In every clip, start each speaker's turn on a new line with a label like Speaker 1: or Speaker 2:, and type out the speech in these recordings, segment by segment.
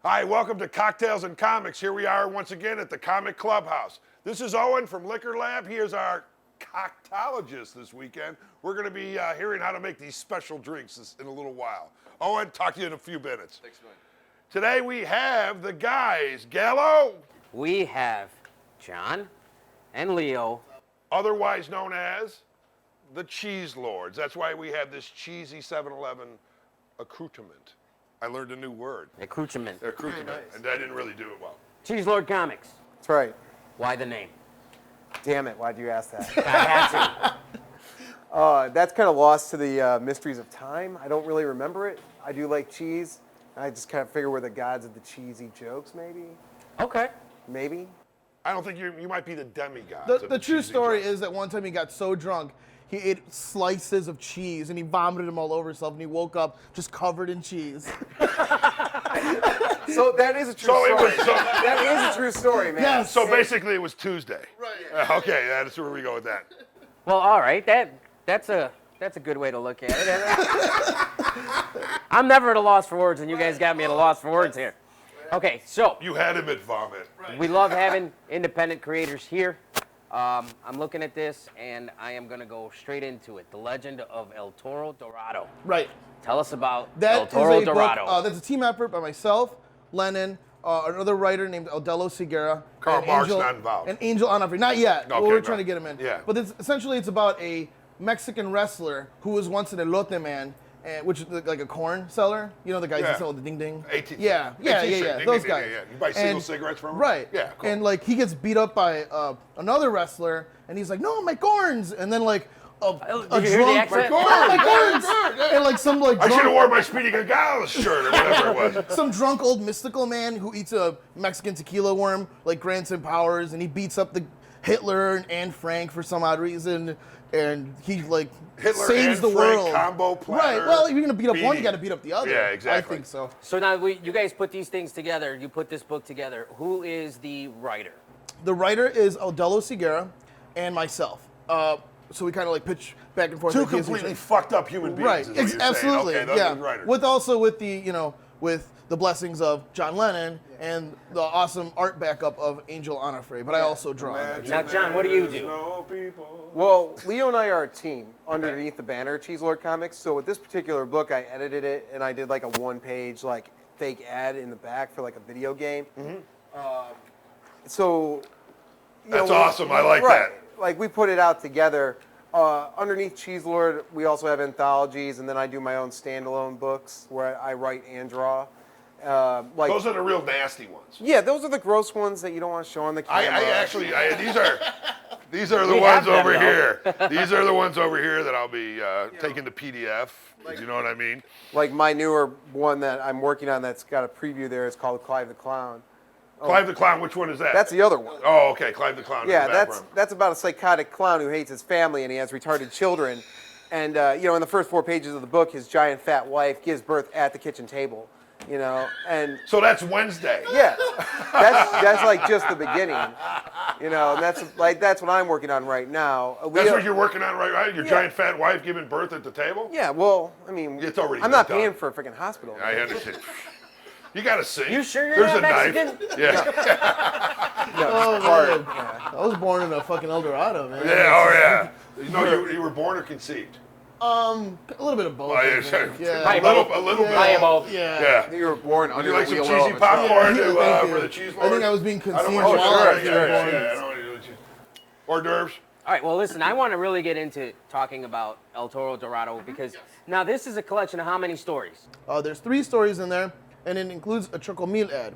Speaker 1: Hi, welcome to Cocktails and Comics. Here we are once again at the Comic Clubhouse. This is Owen from Liquor Lab. He is our cocktologist this weekend. We're going to be hearing how to make these special drinks in a little while. Owen, talk to you in a few minutes.
Speaker 2: Thanks, man.
Speaker 1: Today we have the guys, Galo.
Speaker 3: We have Jon and Leo.
Speaker 1: Otherwise known as the CheeseLords. That's why we have this cheesy 7-Eleven accoutrement. I learned a new word.
Speaker 3: Accoutrement.
Speaker 1: Accoutrement,
Speaker 2: Nice.
Speaker 1: and I didn't really do it well.
Speaker 3: CheeseLord Comics.
Speaker 4: That's right.
Speaker 3: Why the name?
Speaker 4: Damn it, why'd you ask that?
Speaker 3: I had to.
Speaker 4: That's kind of lost to the mysteries of time. I don't really remember it. I do like cheese. I just kind of figure we're the gods of the cheesy jokes, maybe.
Speaker 3: Okay.
Speaker 4: Maybe.
Speaker 1: I don't think you might be the demigod.
Speaker 2: The true story is that one time he got so drunk, he ate slices of cheese and he vomited them all over himself and he woke up just covered in cheese.
Speaker 4: So that is a true
Speaker 1: So it
Speaker 4: story.
Speaker 1: was- so-
Speaker 4: That is a true story, man.
Speaker 2: Yes.
Speaker 1: So basically it was Tuesday.
Speaker 2: Right.
Speaker 1: Okay, that's where we go with that.
Speaker 3: Well, all right. That's a good way to look at it. I'm never at a loss for words, and you guys got me at a loss for words here. Okay, so
Speaker 1: You had him at vomit.
Speaker 3: we love having independent creators here. I'm looking at this, and I am going to go straight into it. The Legend of El Toro Dorado.
Speaker 2: Right.
Speaker 3: Tell us about El
Speaker 2: That is
Speaker 3: Toro
Speaker 2: a
Speaker 3: Dorado.
Speaker 2: book. That's a team effort by myself, Lennon, another writer named Odelo Segura.
Speaker 1: Karl
Speaker 2: and
Speaker 1: Marx
Speaker 2: Angel-
Speaker 1: not involved.
Speaker 2: And Angel Onofre. Not yet.
Speaker 1: Okay,
Speaker 2: We're
Speaker 1: no.
Speaker 2: trying to get him in.
Speaker 1: Yeah.
Speaker 2: But essentially it's about a Mexican wrestler who was once an elote man, which is like a corn seller. You know the guys
Speaker 1: Yeah.
Speaker 2: that sell the ding ding?
Speaker 1: 18.
Speaker 2: Yeah.
Speaker 1: 18 cent. Ding,
Speaker 2: Those
Speaker 1: ding, ding,
Speaker 2: guys.
Speaker 1: yeah. You buy single
Speaker 2: And-
Speaker 1: cigarettes from them?
Speaker 2: Right.
Speaker 1: Yeah, cool.
Speaker 2: And like he gets beat up by another wrestler, and he's like, "No, my corns!" And then like a
Speaker 3: Did you hear the
Speaker 2: drunk,
Speaker 3: accent?
Speaker 2: "No, my corns!" And like some like
Speaker 1: I should have
Speaker 2: drunk,
Speaker 1: worn my Speedy Gonzales shirt or whatever it was.
Speaker 2: some drunk old mystical man who eats a Mexican tequila worm like grants him powers, and he beats up the Hitler and Anne Frank for some odd reason, and he like
Speaker 1: Hitler
Speaker 2: saves
Speaker 1: and
Speaker 2: the
Speaker 1: Frank
Speaker 2: world.
Speaker 1: combo platter.
Speaker 2: Right. Well, if you're gonna beat up one, you
Speaker 1: beating.
Speaker 2: got to beat up the other.
Speaker 1: Yeah, exactly.
Speaker 2: I think so.
Speaker 3: So now you guys put these things together. You put this book together. Who is the writer?
Speaker 2: The writer is Odelo Segura and myself. So we kind of like pitch back and forth.
Speaker 1: Two
Speaker 2: ideas.
Speaker 1: completely fucked up human beings.
Speaker 2: Right.
Speaker 1: Is what you're saying.
Speaker 2: Absolutely.
Speaker 1: Okay, those
Speaker 2: yeah.
Speaker 1: are the writers.
Speaker 2: With the with the blessings of John Lennon and the awesome art backup of Angel Onofre. But I also draw.
Speaker 3: Now, Jon, what do you do?
Speaker 1: No people.
Speaker 4: Well, Leo and I are a team underneath the banner, CheeseLord Comics. So with this particular book, I edited it and I did like a one-page like fake ad in the back for like a video game. So you
Speaker 1: That's
Speaker 4: know,
Speaker 1: awesome. I like
Speaker 4: right.
Speaker 1: that.
Speaker 4: Like we put it out together. Underneath CheeseLord, we also have anthologies, and then I do my own standalone books where I write and draw. Like
Speaker 1: Those are the real nasty ones.
Speaker 4: yeah, those are the gross ones that you don't want to show on the camera.
Speaker 1: These are the
Speaker 3: We
Speaker 1: ones
Speaker 3: have them,
Speaker 1: over
Speaker 3: though.
Speaker 1: here. These are the ones over here that I'll be taking to PDF. You know what I mean?
Speaker 4: Like my newer one that I'm working on that's got a preview there is called Clive the Clown.
Speaker 1: Clive the Clown, which one is that?
Speaker 4: That's the other one.
Speaker 1: Oh, okay, Clive the Clown.
Speaker 4: Yeah,
Speaker 1: in the
Speaker 4: that's
Speaker 1: background.
Speaker 4: that's about a psychotic clown who hates his family and he has retarded children. And in the first 4 pages of the book, his giant fat wife gives birth at the kitchen table. And
Speaker 1: So that's Wednesday.
Speaker 4: yeah, that's like just the beginning. And that's what I'm working on right now.
Speaker 1: That's what you're working on right? Your giant fat wife giving birth at the table?
Speaker 4: Yeah, well, I mean,
Speaker 1: It's already
Speaker 4: I'm not
Speaker 1: been
Speaker 4: paying
Speaker 1: done.
Speaker 4: for a freaking hospital.
Speaker 1: I understand. You gotta sing.
Speaker 3: You sure you're
Speaker 1: There's
Speaker 3: not
Speaker 1: a knife.
Speaker 3: Mexican?
Speaker 1: Yeah.
Speaker 2: Oh, man. I was born in a fucking El Dorado, man.
Speaker 1: Yeah, oh yeah. You were born or conceived?
Speaker 2: A little bit of both.
Speaker 1: Oh,
Speaker 2: I
Speaker 1: yeah,
Speaker 2: think.
Speaker 1: sure.
Speaker 2: Yeah.
Speaker 1: A little bit.
Speaker 3: I am both.
Speaker 2: Yeah.
Speaker 1: Yeah.
Speaker 4: You were born
Speaker 1: Would
Speaker 4: under
Speaker 1: you like
Speaker 4: the
Speaker 1: some
Speaker 4: wheel
Speaker 1: cheesy
Speaker 4: of a
Speaker 1: popcorn
Speaker 2: Yeah, thank you.
Speaker 1: for the cheese?
Speaker 2: I think I was being
Speaker 1: I don't
Speaker 2: conceived
Speaker 1: want
Speaker 2: while
Speaker 1: you-
Speaker 2: I was being
Speaker 1: yeah,
Speaker 2: born.
Speaker 1: I don't want you to do cheese. Hors d'oeuvres.
Speaker 3: All right, well, listen, I want to really get into talking about El Toro Dorado because now this is a collection of how many stories?
Speaker 2: There's 3 stories in there, and it includes a Chocomil ad,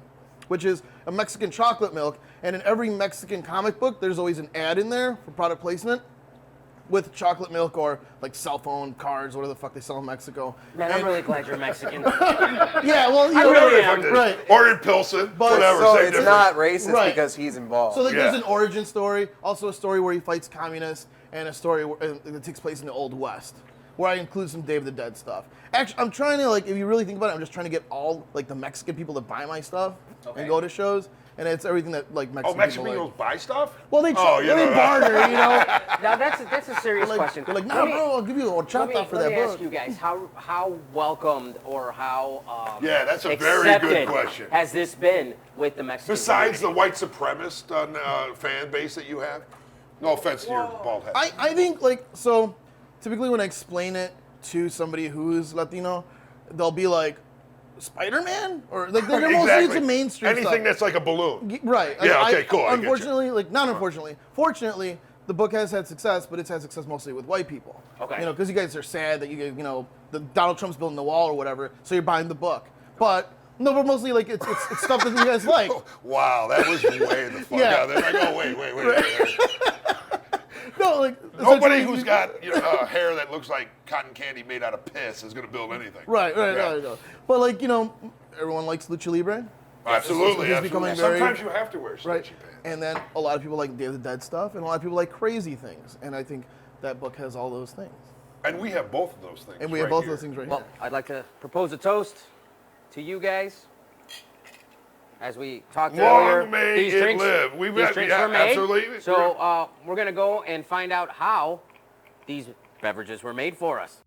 Speaker 2: which is a Mexican chocolate milk. And in every Mexican comic book, there's always an ad in there for product placement with chocolate milk or like cell phone cards, whatever the fuck they sell in Mexico.
Speaker 3: Man, I'm really glad you're Mexican.
Speaker 2: Yeah, well,
Speaker 3: I really am.
Speaker 2: right.
Speaker 1: Or in Pilsen,
Speaker 2: But-
Speaker 1: whatever.
Speaker 4: So
Speaker 1: same
Speaker 4: it's
Speaker 1: difference.
Speaker 4: not racist
Speaker 2: Right.
Speaker 4: because he's involved.
Speaker 2: So like,
Speaker 1: Yeah.
Speaker 2: there's an origin story, also a story where he fights communists, and a story that takes place in the Old West. where I include some Day of the Dead stuff. Actually, I'm trying to, like, if you really think about it, I'm just trying to get all, like, the Mexican people to buy my stuff and go to shows. And it's everything that, like, Mexican
Speaker 1: Mexican
Speaker 2: people
Speaker 1: people buy stuff?
Speaker 2: Well, they barter, you know.
Speaker 3: Now that's a serious question.
Speaker 2: They're like, no, bro, I'll give you a horchata for that
Speaker 3: Let me
Speaker 2: book.
Speaker 3: ask you guys, how welcomed or how
Speaker 1: Yeah, that's a very
Speaker 3: accepted
Speaker 1: good question.
Speaker 3: has this been with the Mexican
Speaker 1: Besides the
Speaker 3: community?
Speaker 1: white supremacist fan base that you have? No offense to your bald head.
Speaker 2: I think, like, so typically when I explain it to somebody who's Latino, they'll be like, Spider-Man? Or, like, they're mostly into mainstream
Speaker 1: Anything
Speaker 2: stuff.
Speaker 1: that's like a balloon.
Speaker 2: Right.
Speaker 1: Yeah, okay, cool, I get you.
Speaker 2: Unfortunately, like, not unfortunately, fortunately, the book has had success, but it's had success mostly with white people.
Speaker 3: Okay.
Speaker 2: You know, because you guys are sad that you know, the Donald Trump's building the wall or whatever, so you're buying the book. But no, but mostly like it's stuff that you guys like.
Speaker 1: Wow, that was way the fuck
Speaker 2: Yeah.
Speaker 1: out there. I go, wait.
Speaker 2: No, like
Speaker 1: Nobody
Speaker 2: essentially-
Speaker 1: who's got hair that looks like cotton candy made out of piss is going to build anything.
Speaker 2: Right.
Speaker 1: Yeah.
Speaker 2: But like, you know, everyone likes Lucha Libre.
Speaker 1: Absolutely,
Speaker 2: He's
Speaker 1: absolutely.
Speaker 2: becoming very-
Speaker 1: Sometimes you have to wear
Speaker 2: Right.
Speaker 1: stretchy pants.
Speaker 2: And then a lot of people like Day of the Dead stuff, and a lot of people like crazy things. And I think that book has all those things.
Speaker 1: And we have both of those things.
Speaker 2: And we have
Speaker 1: right
Speaker 2: both
Speaker 1: here.
Speaker 2: those things right
Speaker 3: Well,
Speaker 2: here.
Speaker 3: I'd like to propose a toast to you guys. As we talked
Speaker 1: Long
Speaker 3: earlier,
Speaker 1: may
Speaker 3: these
Speaker 1: it
Speaker 3: drinks,
Speaker 1: live. We've
Speaker 3: these
Speaker 1: got-
Speaker 3: drinks
Speaker 1: yeah,
Speaker 3: were made.
Speaker 1: absolutely.
Speaker 3: So we're gonna go and find out how these beverages were made for us.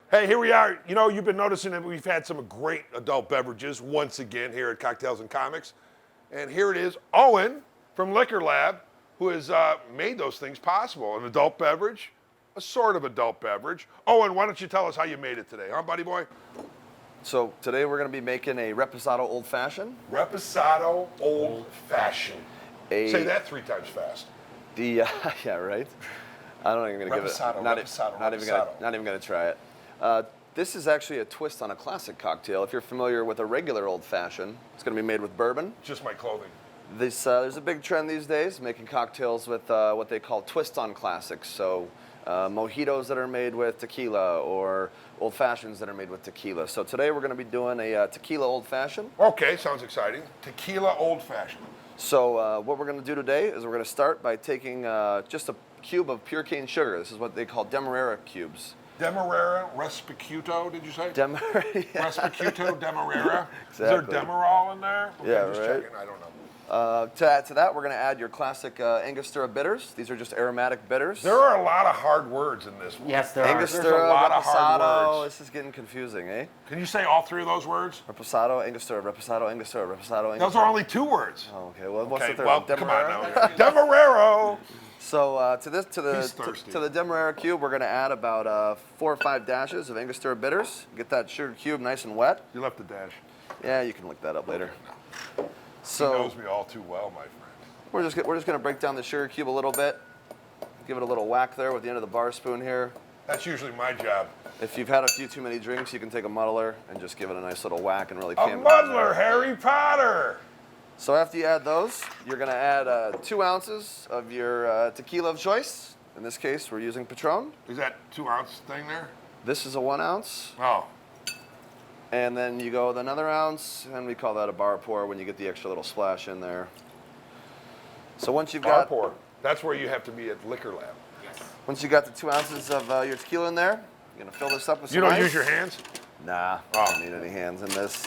Speaker 1: Hey, here we are. You know, you've been noticing that we've had some great adult beverages once again here at Cocktails and Comics. And here it is, Owen from Liquor Lab, who has made those things possible. An adult beverage, a sort of adult beverage. Owen, why don't you tell us how you made it today, huh, buddy boy?
Speaker 5: So today we're going to be making a Reposado Old Fashioned.
Speaker 1: Reposado Old Fashioned.
Speaker 5: A-
Speaker 1: Say that 3 times fast.
Speaker 5: The yeah, right. I'm not even going to give it.
Speaker 1: Reposado,
Speaker 5: Not,
Speaker 1: Reposado,
Speaker 5: not even going to try it. This is actually a twist on a classic cocktail. If you're familiar with a regular Old Fashioned, it's going to be made with bourbon.
Speaker 1: Just my clothing.
Speaker 5: There's a big trend these days making cocktails with what they call twist on classics. So mojitos that are made with tequila or old fashions that are made with tequila. So today we're going to be doing a tequila old fashioned.
Speaker 1: Okay, sounds exciting. Tequila Old Fashioned.
Speaker 5: So what we're going to do today is we're going to start by taking just a cube of pure cane sugar. This is what they call Demerara cubes.
Speaker 1: Demerara Respicuto, did you say?
Speaker 5: Demerara, yeah.
Speaker 1: Respicuto Demerara.
Speaker 5: Exactly.
Speaker 1: Is there Demerol in there? Okay,
Speaker 5: Yeah,
Speaker 1: just
Speaker 5: right.
Speaker 1: checking. I don't know.
Speaker 5: To add to that, we're going to add your classic Angostura bitters. These are just aromatic bitters.
Speaker 1: There are a lot of hard words in this one.
Speaker 3: Yes, there are.
Speaker 1: There's a lot of hard
Speaker 5: Reposado.
Speaker 1: words.
Speaker 5: This is getting confusing, eh?
Speaker 1: Can you say all 3 of those words?
Speaker 5: Reposado, Angostura, Reposado, Angostura, Reposado, Angostura.
Speaker 1: Those are only 2 words.
Speaker 5: Oh, okay, well, what's
Speaker 1: Okay,
Speaker 5: the third
Speaker 1: well,
Speaker 5: one?
Speaker 1: come on
Speaker 5: Demerara?
Speaker 1: now. Demeraro.
Speaker 5: So to
Speaker 1: He's thirsty.
Speaker 5: the Demerara cube, we're going to add about 4 or 5 dashes of Angostura bitters. Get that sugar cube nice and wet.
Speaker 1: You left the dash.
Speaker 5: Yeah, you can look that up later.
Speaker 1: He
Speaker 5: So
Speaker 1: knows me all too well, my friend.
Speaker 5: we're just going to break down the sugar cube a little bit. Give it a little whack there with the end of the bar spoon here.
Speaker 1: That's usually my job.
Speaker 5: If you've had a few too many drinks, you can take a muddler and just give it a nice little whack and really
Speaker 1: A
Speaker 5: camp it down there.
Speaker 1: muddler, Harry Potter.
Speaker 5: So after you add those, you're going to add 2 ounces of your tequila of choice. In this case, we're using Patron.
Speaker 1: Is that 2-ounce thing there?
Speaker 5: This is a 1 ounce.
Speaker 1: Oh,
Speaker 5: And then you go with another ounce, and we call that a bar pour when you get the extra little splash in there. So once you've
Speaker 1: bar
Speaker 5: got
Speaker 1: pour. That's where you have to be at Liquor Lab.
Speaker 5: once you got the 2 ounces of your tequila in there, you're gonna fill this up with some
Speaker 1: You don't
Speaker 5: ice.
Speaker 1: use your hands?
Speaker 5: Nah,
Speaker 1: Oh.
Speaker 5: I don't need any hands in this.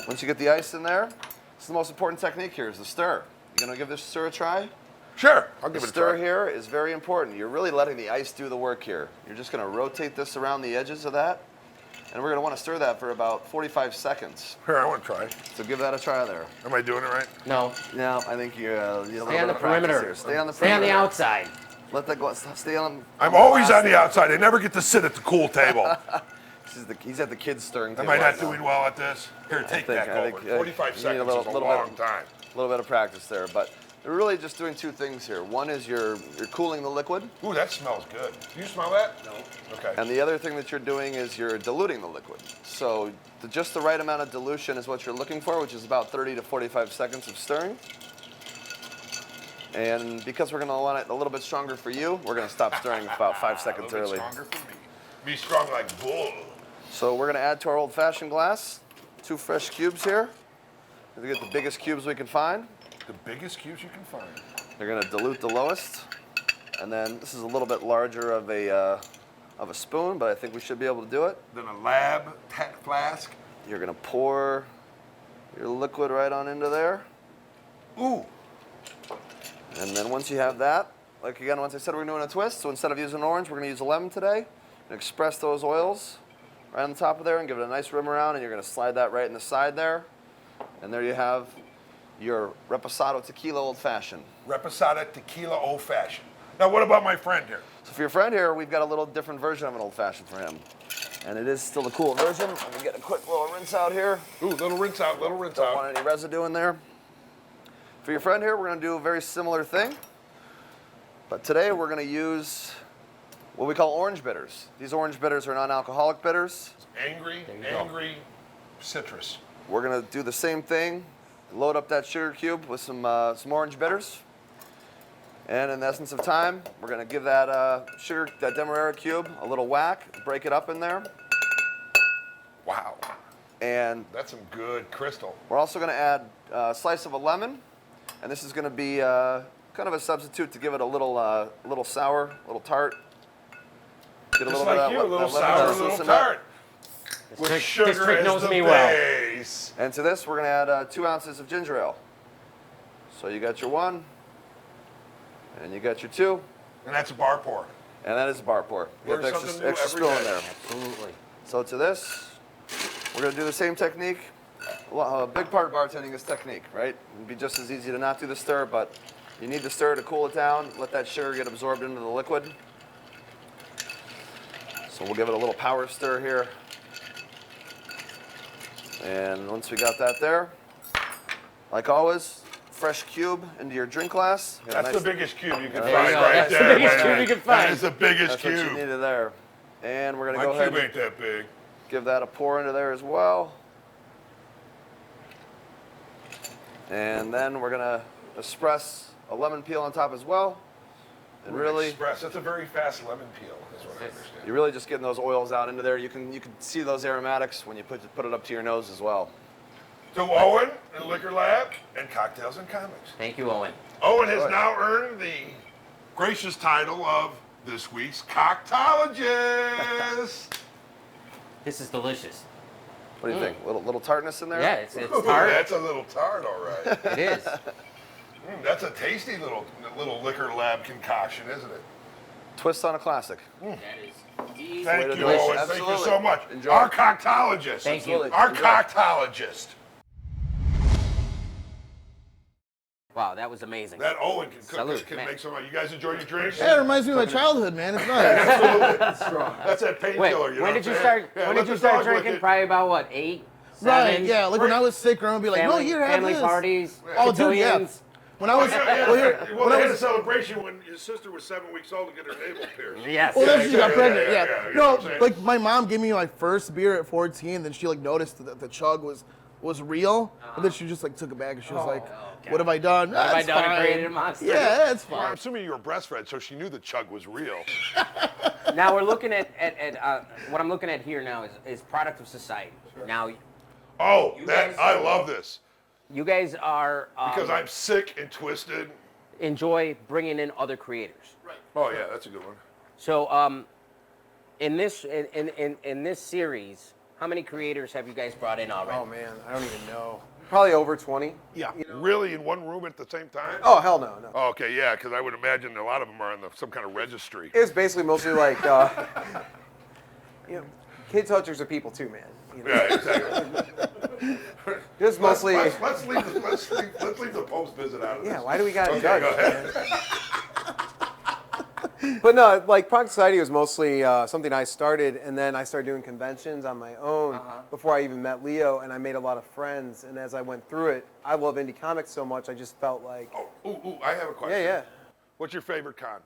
Speaker 5: Once you get the ice in there, this is the most important technique here is the stir. You gonna give this stir a try?
Speaker 1: Sure, I'll
Speaker 5: The
Speaker 1: give it a
Speaker 5: stir
Speaker 1: try.
Speaker 5: here is very important. You're really letting the ice do the work here. You're just gonna rotate this around the edges of that, and we're gonna wanna stir that for about 45 seconds.
Speaker 1: Here, I want to try.
Speaker 5: So give that a try there.
Speaker 1: Am I doing it right?
Speaker 3: No,
Speaker 5: No, I think you're a little
Speaker 3: stay
Speaker 5: bit
Speaker 3: on the
Speaker 5: of practice
Speaker 3: perimeter.
Speaker 5: here. Stay on the
Speaker 3: Stay on
Speaker 5: perimeter.
Speaker 3: the outside.
Speaker 5: Let that go. Stay on.
Speaker 1: I'm always on the outside. I never get to sit at the cool table.
Speaker 5: He's at the kids stirring
Speaker 1: Am
Speaker 5: table
Speaker 1: I not
Speaker 5: right now.
Speaker 1: doing well at this? Here, take
Speaker 5: think-
Speaker 1: that
Speaker 5: I
Speaker 1: over.
Speaker 5: think,
Speaker 1: 45
Speaker 5: you need a
Speaker 1: seconds
Speaker 5: little-
Speaker 1: is a
Speaker 5: little
Speaker 1: long
Speaker 5: bit-
Speaker 1: time.
Speaker 5: A little bit of practice there, but we're really just doing 2 things here. One is you're cooling the liquid,
Speaker 1: Ooh, that smells good. Do you smell that? No. Okay.
Speaker 5: and the other thing that you're doing is you're diluting the liquid. So just the right amount of dilution is what you're looking for, which is about 30 to 45 seconds of stirring. And because we're going to want it a little bit stronger for you, we're going to stop stirring about 5 seconds
Speaker 1: a little
Speaker 5: early.
Speaker 1: bit stronger for me. Be strong like bull.
Speaker 5: So we're going to add to our old-fashioned glass 2 fresh cubes here. We get the biggest cubes we can find.
Speaker 1: The biggest cubes you can find.
Speaker 5: They're going to dilute the lowest. And then this is a little bit larger of a spoon, but I think we should be able to do it.
Speaker 1: Then a lab flask.
Speaker 5: You're gonna pour your liquid right on into there.
Speaker 1: Ooh.
Speaker 5: And then once you have that, like again, once I said we're doing a twist, so instead of using orange, we're gonna use a lemon today. And express those oils right on the top of there and give it a nice rim around, and you're gonna slide that right in the side there. And there you have your Reposado Tequila Old Fashioned.
Speaker 1: Reposado Tequila Old Fashioned. Now, what about my friend here?
Speaker 5: So for your friend here, we've got a little different version of an Old Fashioned for him. And it is still the cool version. Let me get a quick little rinse out here.
Speaker 1: Ooh, little rinse out, little rinse
Speaker 5: Don't
Speaker 1: out.
Speaker 5: want any residue in there. For your friend here, we're gonna do a very similar thing. But today we're gonna use what we call orange bitters. These orange bitters are non-alcoholic bitters.
Speaker 1: Angry citrus.
Speaker 5: We're gonna do the same thing. Load up that sugar cube with some orange bitters. And in the essence of time, we're gonna give that that Demerara cube a little whack, break it up in there.
Speaker 1: Wow.
Speaker 5: And
Speaker 1: That's some good crystal.
Speaker 5: we're also gonna add a slice of a lemon. And this is gonna be kind of a substitute to give it a little sour, a little tart. Get
Speaker 1: Just like you, a little sour, a little
Speaker 5: loosen up.
Speaker 1: tart. With sugar
Speaker 3: this trick
Speaker 1: as
Speaker 3: knows
Speaker 1: the
Speaker 3: me well.
Speaker 1: base.
Speaker 5: And to this, we're gonna add 2 ounces of ginger ale. So you got your 1, and you got your 2,
Speaker 1: And that's a bar pour.
Speaker 5: and that is a bar pour.
Speaker 1: Learn
Speaker 5: Get
Speaker 1: something new
Speaker 5: extra
Speaker 1: every
Speaker 5: spill in
Speaker 1: day.
Speaker 5: there.
Speaker 3: Absolutely.
Speaker 5: So to this, we're gonna do the same technique. A big part of bartending is technique, right? It'd be just as easy to not do the stir, but you need to stir to cool it down, let that sugar get absorbed into the liquid. So we'll give it a little power stir here. And once we got that there, like always, fresh cube into your drink glass. Get a
Speaker 1: That's
Speaker 5: nice-
Speaker 1: the biggest cube you can
Speaker 5: There you
Speaker 1: find
Speaker 5: go.
Speaker 1: right
Speaker 5: That's
Speaker 3: the
Speaker 1: there.
Speaker 3: biggest
Speaker 1: man.
Speaker 3: cube you can
Speaker 1: That
Speaker 3: find.
Speaker 1: is the biggest
Speaker 5: That's what you
Speaker 1: cube.
Speaker 5: needed there. And we're gonna
Speaker 1: My
Speaker 5: go ahead
Speaker 1: cube
Speaker 5: and
Speaker 1: ain't that big.
Speaker 5: give that a pour into there as well. And then we're gonna express a lemon peel on top as well. And really,
Speaker 1: Express. That's a very fast lemon peel, is what I understand.
Speaker 5: you're really just getting those oils out into there. You can see those aromatics when you put it up to your nose as well.
Speaker 1: To Owen and Liquor Lab and Cocktails and Comics.
Speaker 3: Thank you, Owen.
Speaker 1: Owen has now earned the gracious title of this week's Cocktologist.
Speaker 3: This is delicious.
Speaker 5: What do you think? Little tartness in there?
Speaker 3: Yeah, it's
Speaker 1: Ooh,
Speaker 3: tart.
Speaker 1: that's a little tart, all right.
Speaker 3: It is.
Speaker 1: That's a tasty little Liquor Lab concoction, isn't it?
Speaker 5: Twist on a classic.
Speaker 3: That is easy.
Speaker 1: Thank you,
Speaker 5: delicious.
Speaker 1: Owen. Thank you
Speaker 5: Absolutely.
Speaker 1: so much.
Speaker 5: Enjoy.
Speaker 1: Our Cocktologist.
Speaker 3: Thank you.
Speaker 5: Absolutely.
Speaker 1: Our
Speaker 5: Enjoy.
Speaker 1: Cocktologist.
Speaker 2: Wow, that was amazing.
Speaker 1: That Owen can cook.
Speaker 3: Salute,
Speaker 1: Can
Speaker 3: man.
Speaker 1: make some. You guys enjoy your drinks?
Speaker 2: Yeah, it reminds me of my childhood, man. It's nice.
Speaker 1: That's that
Speaker 3: Wait,
Speaker 1: painkiller. You know
Speaker 3: when
Speaker 1: what
Speaker 3: did you
Speaker 1: I'm
Speaker 3: start?
Speaker 1: saying? Yeah,
Speaker 3: when
Speaker 1: let
Speaker 3: did you
Speaker 1: the
Speaker 3: start
Speaker 1: dog lick
Speaker 3: drinking?
Speaker 1: it.
Speaker 3: Probably about what, 8, 7?
Speaker 2: Right, yeah. Like when I was sick, grandma would be like, "No,
Speaker 3: Family,
Speaker 2: here, have
Speaker 3: family
Speaker 2: this."
Speaker 3: parties.
Speaker 2: Oh, dude, yeah.
Speaker 3: cotillions.
Speaker 2: When I was,
Speaker 1: Yeah, yeah,
Speaker 2: well, here,
Speaker 1: well,
Speaker 2: when
Speaker 1: they
Speaker 2: I
Speaker 1: had a
Speaker 2: was,
Speaker 1: celebration when his sister was 7 weeks old to get her navel pierced.
Speaker 3: Yes.
Speaker 2: well, then she got
Speaker 1: yeah,
Speaker 2: pregnant.
Speaker 1: yeah,
Speaker 2: Yeah.
Speaker 1: yeah, you know
Speaker 2: No,
Speaker 1: what I'm saying?
Speaker 2: like my mom gave me my first beer at 14. Then she like noticed that the chug was real, and then she just like took it back and she was like, "What have I done?
Speaker 3: What have I
Speaker 2: That's
Speaker 3: done?
Speaker 2: fine.
Speaker 3: Created a monster.
Speaker 2: Yeah, that's
Speaker 1: Well, I'm
Speaker 2: fine."
Speaker 1: assuming you were breastfed, so she knew the chug was real.
Speaker 3: Now we're looking at what I'm looking at here now is product of society. Now,
Speaker 1: Oh,
Speaker 3: guys-
Speaker 1: I love this
Speaker 3: you guys are
Speaker 1: because I'm sick and twisted.
Speaker 3: enjoy bringing in other creators.
Speaker 1: Oh yeah, that's a good one.
Speaker 3: So, in this series, how many creators have you guys brought in already?
Speaker 4: Oh man, I don't even know. Probably over 20.
Speaker 1: Yeah. Really, in one room at the same time?
Speaker 4: Oh hell no, no.
Speaker 1: Oh, okay, yeah, because I would imagine a lot of them are on some kind of registry.
Speaker 4: It was basically mostly like, kid touchers are people too, man. You know?
Speaker 1: Yeah, exactly.
Speaker 4: It was mostly.
Speaker 1: Let's leave the post visit out of this.
Speaker 4: Yeah, why do we gotta
Speaker 1: Okay,
Speaker 4: judge?
Speaker 1: go ahead.
Speaker 4: Man? But no, like Product Society was mostly something I started, and then I started doing conventions on my own before I even met Leo, and I made a lot of friends. And as I went through it, I love indie comics so much, I just felt like,
Speaker 1: Ooh, I have a question.
Speaker 4: yeah.
Speaker 1: What's your favorite con?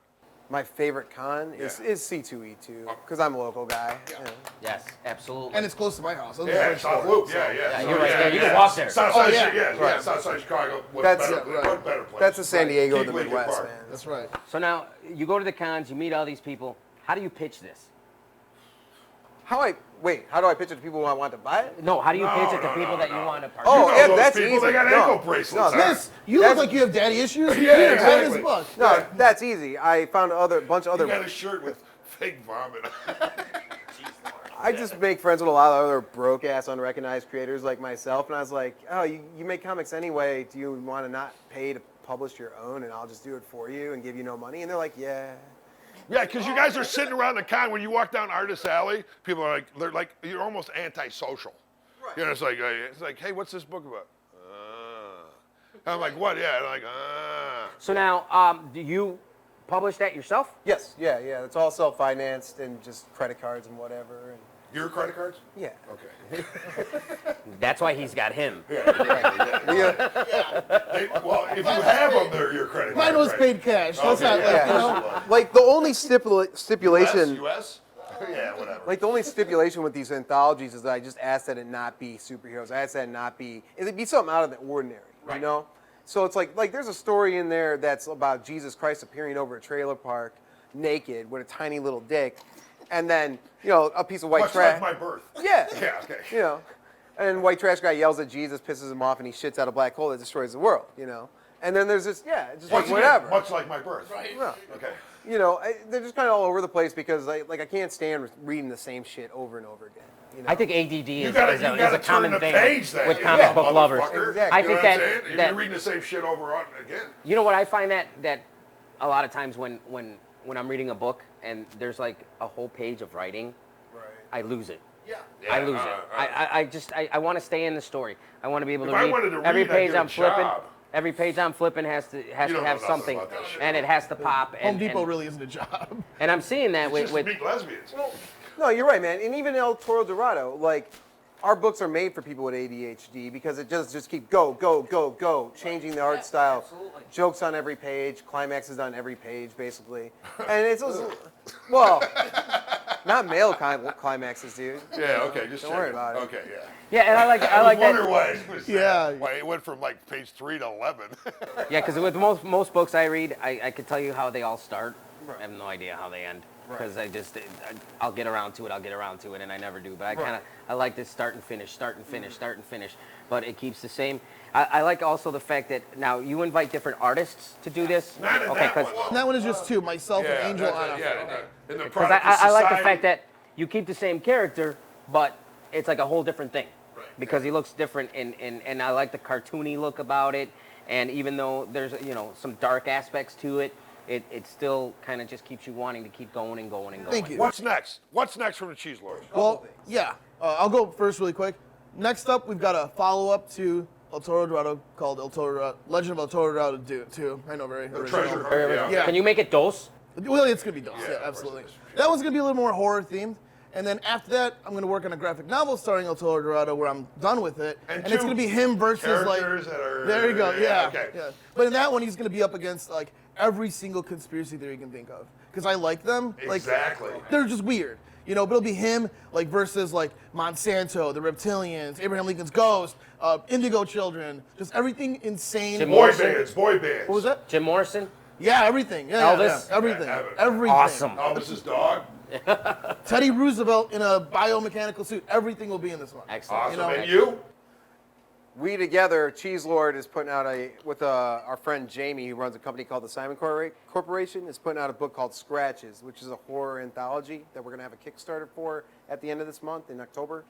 Speaker 4: My favorite con is C2E2, because I'm a local guy. Yeah.
Speaker 3: Yes, absolutely.
Speaker 2: And it's close to my house. That's
Speaker 1: Yeah,
Speaker 2: very
Speaker 1: South
Speaker 2: short.
Speaker 1: Loop. Yeah.
Speaker 3: Yeah, you're right there. You can walk there.
Speaker 1: Southside,
Speaker 2: yeah.
Speaker 1: yeah, Southside Chicago. What
Speaker 4: That's-
Speaker 1: better,
Speaker 2: right.
Speaker 1: what better place?
Speaker 4: That's the San Diego of
Speaker 1: Keep
Speaker 4: the
Speaker 1: Lincoln
Speaker 4: Midwest,
Speaker 1: Park.
Speaker 4: man.
Speaker 2: That's right.
Speaker 3: So now you go to the cons, you meet all these people. How do you pitch this?
Speaker 4: How I Wait, how do I pitch it to people who I want to buy it?
Speaker 3: No, how do you pitch it to
Speaker 1: no,
Speaker 3: people
Speaker 1: no,
Speaker 3: that you
Speaker 1: no.
Speaker 3: want to partner?
Speaker 4: Oh,
Speaker 1: You know
Speaker 4: yeah,
Speaker 1: those
Speaker 4: that's
Speaker 1: people,
Speaker 4: easy.
Speaker 1: They got
Speaker 4: No.
Speaker 1: ankle bracelets.
Speaker 4: No,
Speaker 1: on.
Speaker 2: This, you look like you have daddy issues.
Speaker 1: Yeah,
Speaker 2: Here, have
Speaker 1: exactly.
Speaker 2: this book.
Speaker 4: No, that's easy. I found a bunch of
Speaker 1: You
Speaker 4: other.
Speaker 1: got a shirt with fake vomit.
Speaker 4: I just make friends with a lot of other broke ass, unrecognized creators like myself, and I was like, oh, you make comics anyway. Do you want to not pay to publish your own, and I'll just do it for you and give you no money? And they're like, yeah.
Speaker 1: Yeah, because you guys are sitting around the con. When you walk down Artist Alley, people are like, you're almost antisocial.
Speaker 4: Right.
Speaker 1: You know, it's like, hey, what's this book about? I'm like, what? Yeah, they're like,
Speaker 3: So now, do you publish that yourself?
Speaker 4: Yes, yeah. It's all self-financed and just credit cards and whatever. And
Speaker 1: Your credit cards?
Speaker 4: yeah.
Speaker 1: Okay.
Speaker 3: That's why he's got him.
Speaker 1: Well, if you have them, they're your credit cards.
Speaker 2: Mine was
Speaker 1: right?
Speaker 2: paid cash. That's
Speaker 1: Okay,
Speaker 2: not
Speaker 1: yeah,
Speaker 2: like,
Speaker 1: of
Speaker 2: you
Speaker 1: course
Speaker 2: know.
Speaker 1: it was.
Speaker 4: Like the only stipulation.
Speaker 1: US? Yeah, whatever.
Speaker 4: Like the only stipulation with these anthologies is that I just asked that it not be superheroes. I asked that it not be, it be something out of the ordinary,
Speaker 1: Right.
Speaker 4: you know? So it's like there's a story in there that's about Jesus Christ appearing over a trailer park naked with a tiny little dick, and then, you know, a piece of white
Speaker 1: Much
Speaker 4: trash.
Speaker 1: like my birth.
Speaker 4: Yeah.
Speaker 1: Yeah, okay.
Speaker 4: You know, and white trash guy yells at Jesus, pisses him off, and he shits out a black hole that destroys the world, you know? And then there's this, just
Speaker 1: Once
Speaker 4: like
Speaker 1: again,
Speaker 4: whatever.
Speaker 1: much like my birth. Right.
Speaker 4: Yeah.
Speaker 1: Okay.
Speaker 4: You know, they're just kind of all over the place because I can't stand reading the same shit over and over again. You know?
Speaker 3: I think ADD is
Speaker 1: gotta
Speaker 3: a common
Speaker 1: turn the
Speaker 3: thing
Speaker 1: page then,
Speaker 3: with
Speaker 1: you
Speaker 3: comic book lovers.
Speaker 1: motherfucker.
Speaker 4: Exactly.
Speaker 3: I
Speaker 1: You know
Speaker 3: think
Speaker 1: what I'm
Speaker 3: that-
Speaker 1: saying?
Speaker 3: that-
Speaker 1: You're reading the same shit over and again.
Speaker 3: You know what I find that a lot of times when I'm reading a book and there's like a whole page of writing, I lose it.
Speaker 1: Yeah.
Speaker 3: I lose it. I want to stay in the story. I want to be able
Speaker 1: If
Speaker 3: to
Speaker 1: I
Speaker 3: read
Speaker 1: wanted to
Speaker 3: every
Speaker 1: read, I'd
Speaker 3: page
Speaker 1: get a
Speaker 3: I'm flipping.
Speaker 1: job.
Speaker 3: Every page I'm flipping has to
Speaker 1: You don't
Speaker 3: have
Speaker 1: know nothing
Speaker 3: something,
Speaker 1: about that shit.
Speaker 3: and it has to pop.
Speaker 2: Home
Speaker 3: And,
Speaker 2: Depot
Speaker 3: and,
Speaker 2: really isn't a job.
Speaker 3: and I'm seeing that
Speaker 1: Just
Speaker 3: with
Speaker 1: meet lesbians.
Speaker 4: No, you're right, man. And even El Toro Dorado, like, our books are made for people with ADHD because it just keep go, changing the art style.
Speaker 3: absolutely.
Speaker 4: Jokes on every page, climaxes on every page, basically. And it's also, well, not male climaxes, dude.
Speaker 1: Yeah, okay, just
Speaker 4: Don't
Speaker 1: check
Speaker 4: worry about it.
Speaker 1: Okay, yeah.
Speaker 3: yeah, and I like
Speaker 1: wonder
Speaker 3: that.
Speaker 1: why it was
Speaker 2: Yeah.
Speaker 1: why it went from like page 3 to 11.
Speaker 3: Yeah, because with most books I read, I could tell you how they all start. I have no idea how they end because I'll get around to it, and I never do. But I like this start and finish. But it keeps the same. I like also the fact that now you invite different artists to do this.
Speaker 1: Not in
Speaker 3: Okay,
Speaker 1: that
Speaker 3: because
Speaker 1: one.
Speaker 2: And that one is just two, myself and Angel Anna.
Speaker 1: In the
Speaker 3: Because
Speaker 1: product
Speaker 3: I like the
Speaker 1: society.
Speaker 3: fact that you keep the same character, but it's like a whole different thing.
Speaker 1: Right.
Speaker 3: Because he looks different, and I like the cartoony look about it. And even though there's some dark aspects to it, it still kind of just keeps you wanting to keep going and going and going.
Speaker 2: Thank you.
Speaker 1: What's next? What's next from the Cheese Lords?
Speaker 2: Well, yeah. I'll go first really quick. Next up, we've got a follow-up to El Toro Dorado called Legend of El Toro Dorado 2. I know, very original.
Speaker 1: Treasure Hunt. Yeah.
Speaker 2: Yeah.
Speaker 3: Can you make it dos?
Speaker 2: Well, it's going to be done.
Speaker 1: Yeah,
Speaker 2: Yeah,
Speaker 1: of course
Speaker 2: absolutely.
Speaker 1: it is.
Speaker 2: That one's going to be a little more horror-themed. And then after that, I'm going to work on a graphic novel starring El Toro Dorado where I'm done with it.
Speaker 1: And
Speaker 2: it's
Speaker 1: two
Speaker 2: going to be him versus, like...
Speaker 1: characters that are-
Speaker 2: There you go,
Speaker 1: yeah,
Speaker 2: yeah.
Speaker 1: okay.
Speaker 2: Yeah. But in that one, he's going to be up against, like, every single conspiracy theory you can think of. Because I like them.
Speaker 1: Exactly.
Speaker 2: Like, they're just weird. But it'll be him, like, versus, like, Monsanto, the reptilians, Abraham Lincoln's ghost, Indigo Children, just everything insane.
Speaker 3: Jim
Speaker 1: Boy
Speaker 3: Morrison.
Speaker 1: bands, boy bands.
Speaker 2: What was that?
Speaker 3: Jim Morrison?
Speaker 2: Yeah, everything. Yeah,
Speaker 3: Elvis?
Speaker 2: yeah, everything.
Speaker 1: Yeah,
Speaker 2: Everything.
Speaker 3: Awesome.
Speaker 1: Elvis's dog.
Speaker 2: Teddy Roosevelt in a biomechanical suit. Everything will be in this one.
Speaker 3: Excellent.
Speaker 1: Awesome.
Speaker 2: know,
Speaker 1: And you?
Speaker 4: We together, CheeseLord is putting out with our friend Jamie, who runs a company called the Simon Corporation, is putting out a book called Scratches, which is a horror anthology that we're going to have a Kickstarter for at the end of this month in October.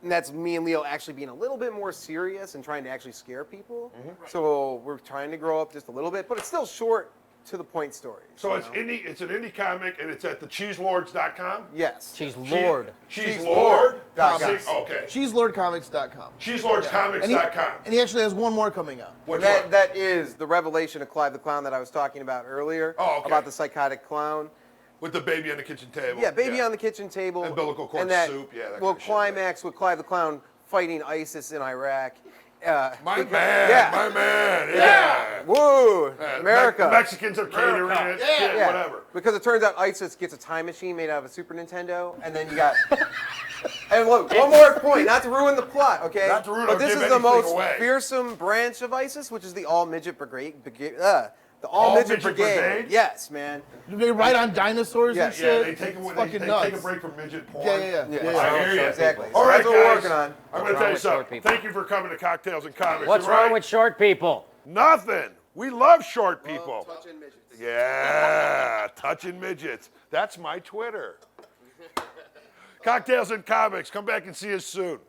Speaker 4: And that's me and Leo actually being a little bit more serious and trying to actually scare people. So we're trying to grow up just a little bit, but it's still short to the point stories.
Speaker 1: So
Speaker 4: you
Speaker 1: it's
Speaker 4: know?
Speaker 1: indie. It's an indie comic, and it's at thecheeselords.com.
Speaker 4: Yes.
Speaker 3: She's Lord.
Speaker 1: CheeseLord. Okay.
Speaker 2: CheeseLordComics.com.
Speaker 1: CheeseLordsComics.com.
Speaker 2: And he actually has one more coming out.
Speaker 1: Which one?
Speaker 4: That is the revelation of Clive the Clown that I was talking about earlier.
Speaker 1: Oh, okay.
Speaker 4: About the psychotic clown.
Speaker 1: With the baby on the kitchen table.
Speaker 4: Yeah, baby on the kitchen table.
Speaker 1: Umbilical cord
Speaker 4: and that
Speaker 1: soup, yeah, that
Speaker 4: will
Speaker 1: kind of shit,
Speaker 4: climax with Clive the Clown fighting ISIS in Iraq.
Speaker 1: My
Speaker 4: because-
Speaker 1: man,
Speaker 4: yeah.
Speaker 1: my man. Yeah.
Speaker 4: Woo!
Speaker 1: Yeah,
Speaker 4: America.
Speaker 1: Mexicans are catering it. Shit,
Speaker 4: Yeah,
Speaker 1: whatever.
Speaker 4: because it turns out ISIS gets a time machine made out of a Super Nintendo, and then you got. And look, one more point, not to ruin the plot, okay?
Speaker 1: Not to ruin
Speaker 4: but
Speaker 1: or
Speaker 4: this
Speaker 1: give
Speaker 4: is the
Speaker 1: anything
Speaker 4: most
Speaker 1: away.
Speaker 4: fearsome branch of ISIS, which is the all midget The All Midget
Speaker 1: Midget
Speaker 4: Brigade.
Speaker 1: Brigade?
Speaker 4: Yes, man.
Speaker 2: They ride on dinosaurs
Speaker 4: Yeah,
Speaker 2: and
Speaker 4: yeah,
Speaker 2: shit.
Speaker 1: They take,
Speaker 2: It's
Speaker 1: away,
Speaker 2: fucking
Speaker 1: they
Speaker 2: nuts.
Speaker 1: take a break from midget porn.
Speaker 2: Yeah.
Speaker 1: I hear you.
Speaker 4: Exactly.
Speaker 1: All
Speaker 4: So
Speaker 1: right,
Speaker 4: that's what we're
Speaker 1: guys.
Speaker 4: working on.
Speaker 1: I'm going to
Speaker 3: What's
Speaker 1: tell
Speaker 3: wrong
Speaker 1: you
Speaker 3: with short
Speaker 1: something.
Speaker 3: people?
Speaker 1: Thank you for coming to Cocktails and Comics.
Speaker 3: What's
Speaker 1: You're
Speaker 3: wrong
Speaker 1: right.
Speaker 3: with short people?
Speaker 1: Nothing. We love short people.
Speaker 4: Touching midgets.
Speaker 1: Yeah, touching midgets. That's my Twitter. Cocktails and Comics. Come back and see us soon.